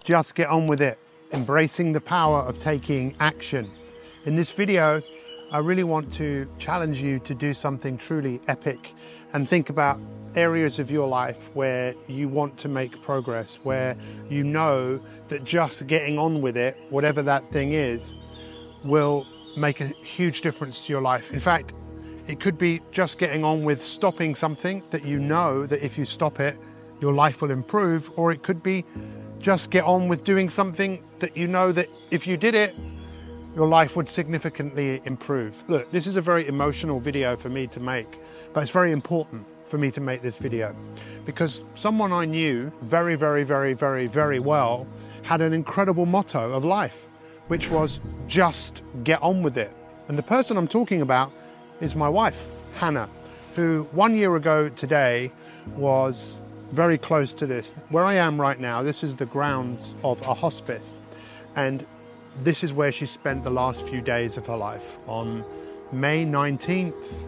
Just get on with it. Embracing the power of taking action. In this video, I really want to challenge you to do something truly epic and think about areas of your life where you want to make progress, where you know that just getting on with it, whatever that thing is, will make a huge difference to your life. In fact, it could be just getting on with stopping something that you know that if you stop it, your life will improve, or it could be just get on with doing something that you know that if you did it, your life would significantly improve. Look, this is a very emotional video for me to make, but it's very important for me to make this video because someone I knew very well had an incredible motto of life, which was just get on with it. And the person I'm talking about is my wife, Hannah, who 1 year ago today was very close to this. Where I am right now, this is the grounds of a hospice, and this is where she spent the last few days of her life. On May 19th,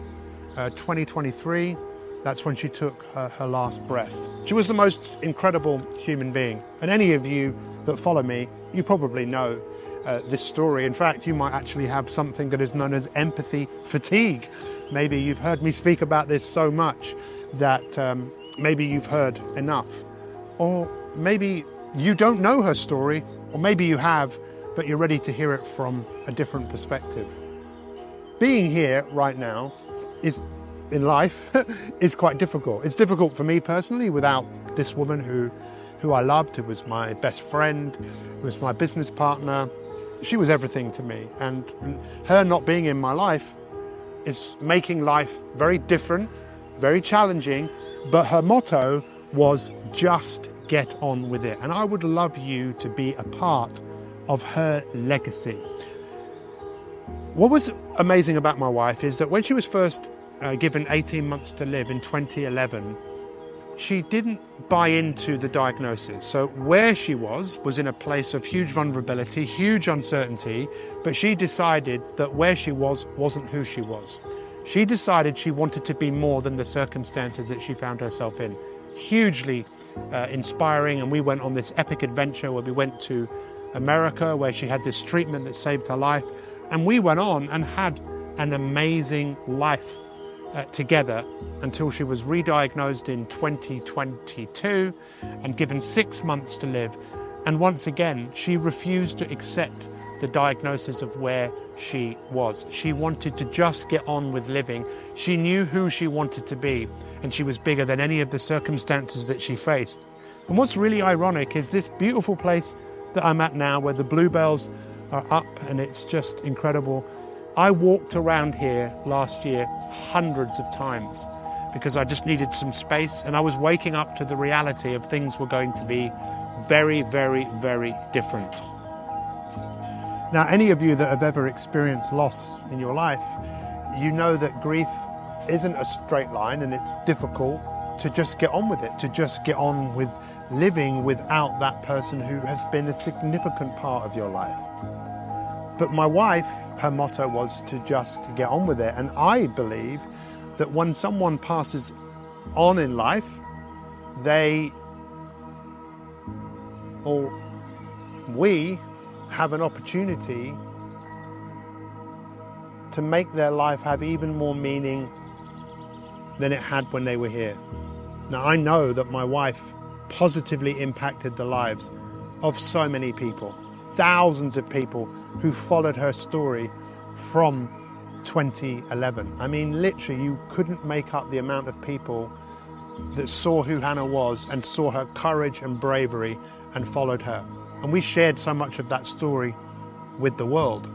2023, that's when she took her last breath. She was the most incredible human being, and any of you that follow me, you probably know this story. In fact, you might actually have something that is known as empathy fatigue. Maybe you've heard me speak about this so much that maybe you've heard enough. Or maybe you don't know her story, or maybe you have, but you're ready to hear it from a different perspective. Being here right now in life is quite difficult. It's difficult for me personally without this woman who I loved, who was my best friend, who was my business partner. She was everything to me, and her not being in my life is making life very different, very challenging, but her motto was just get on with it. And I would love you to be a part of her legacy. What was amazing about my wife is that when she was first given 18 months to live in 2011, she didn't buy into the diagnosis. So where she was in a place of huge vulnerability, huge uncertainty, but she decided that where she wasn't who she was. She decided she wanted to be more than the circumstances that she found herself in. Hugely inspiring, and we went on this epic adventure where we went to America, where she had this treatment that saved her life, and we went on and had an amazing life together until she was re-diagnosed in 2022 and given 6 months to live. And once again, she refused to accept the diagnosis of where she was. She wanted to just get on with living. She knew who she wanted to be, and she was bigger than any of the circumstances that she faced. And what's really ironic is this beautiful place that I'm at now, where the bluebells are up and it's just incredible. I walked around here last year hundreds of times because I just needed some space, and I was waking up to the reality of things were going to be very different. Now, any of you that have ever experienced loss in your life, you know that grief isn't a straight line, and it's difficult to just get on with it, to just get on with living without that person who has been a significant part of your life. But my wife, her motto was to just get on with it. And I believe that when someone passes on in life, we have an opportunity to make their life have even more meaning than it had when they were here. Now, I know that my wife positively impacted the lives of so many people, thousands of people who followed her story from 2011. I mean, literally, you couldn't make up the amount of people that saw who Hannah was and saw her courage and bravery and followed her. And we shared so much of that story with the world.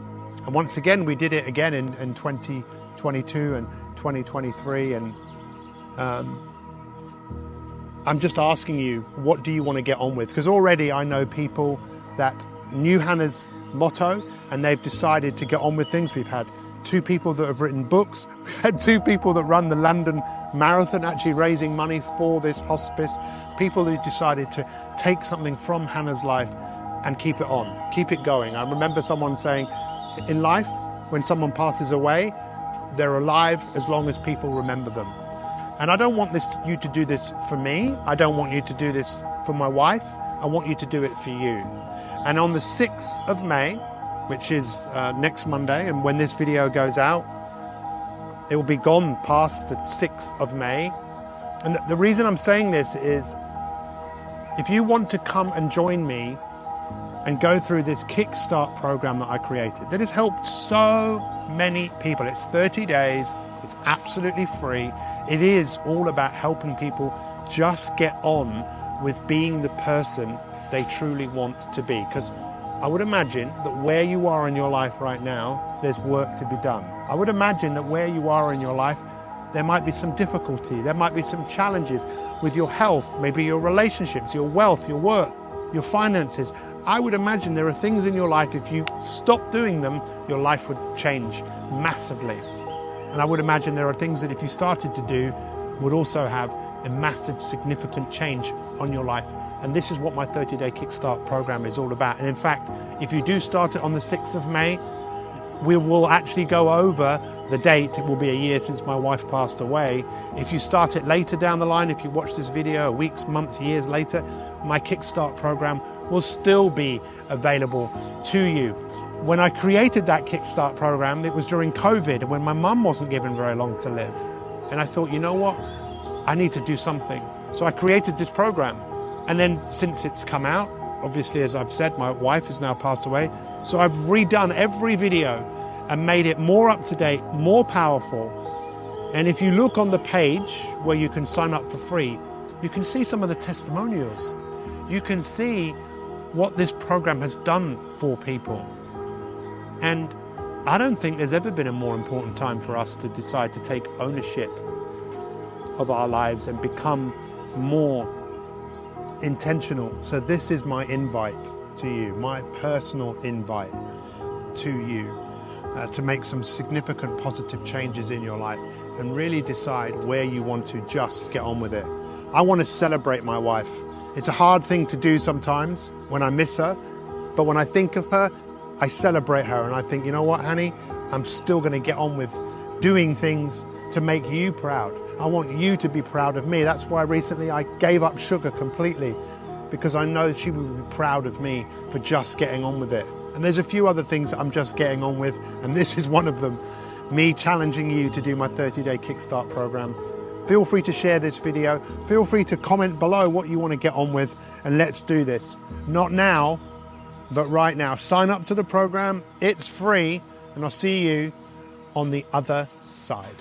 And once again, we did it again in 2022 and 2023. And I'm just asking you, what do you want to get on with? Because already I know people that knew Hannah's motto and they've decided to get on with things. We've had 2 people that have written books. We've had 2 people that run the London Marathon, actually raising money for this hospice. People who decided to take something from Hannah's life and keep it on, keep it going. I remember someone saying, in life, when someone passes away, they're alive as long as people remember them. And I don't want you to do this for me. I don't want you to do this for my wife. I want you to do it for you. And on the 6th of May, which is next Monday, and when this video goes out, it will be gone past the 6th of May. And the reason I'm saying this is, if you want to come and join me and go through this Kickstart program that I created, that has helped so many people. It's 30 days, it's absolutely free. It is all about helping people just get on with being the person they truly want to be. Because I would imagine that where you are in your life right now, there's work to be done. I would imagine that where you are in your life, there might be some difficulty, there might be some challenges with your health, maybe your relationships, your wealth, your work, your finances. I would imagine there are things in your life, if you stop doing them, your life would change massively. And I would imagine there are things that if you started to do, would also have a massive, significant change on your life. And this is what my 30-day Kickstart program is all about. And in fact, if you do start it on the 6th of May, we will actually go over the date. It will be a year since my wife passed away. If you start it later down the line, if you watch this video weeks, months, years later, my Kickstart program will still be available to you. When I created that Kickstart program, it was during COVID, and when my mum wasn't given very long to live. And I thought, you know what? I need to do something. So I created this program. And then since it's come out, obviously, as I've said, my wife has now passed away. So I've redone every video and made it more up to date, more powerful. And if you look on the page where you can sign up for free, you can see some of the testimonials. You can see what this program has done for people. And I don't think there's ever been a more important time for us to decide to take ownership of our lives and become more intentional. So this is my invite to you, my personal invite to you, to make some significant positive changes in your life and really decide where you want to just get on with it. I want to celebrate my wife. It's a hard thing to do sometimes when I miss her, but when I think of her, I celebrate her and I think, you know what, honey, I'm still going to get on with doing things to make you proud. I want you to be proud of me. That's why recently I gave up sugar completely, because I know she would be proud of me for just getting on with it. And there's a few other things that I'm just getting on with, and this is one of them, me challenging you to do my 30-day Kickstart program. Feel free to share this video. Feel free to comment below what you want to get on with, and let's do this. Not now, but right now. Sign up to the program. It's free, and I'll see you on the other side.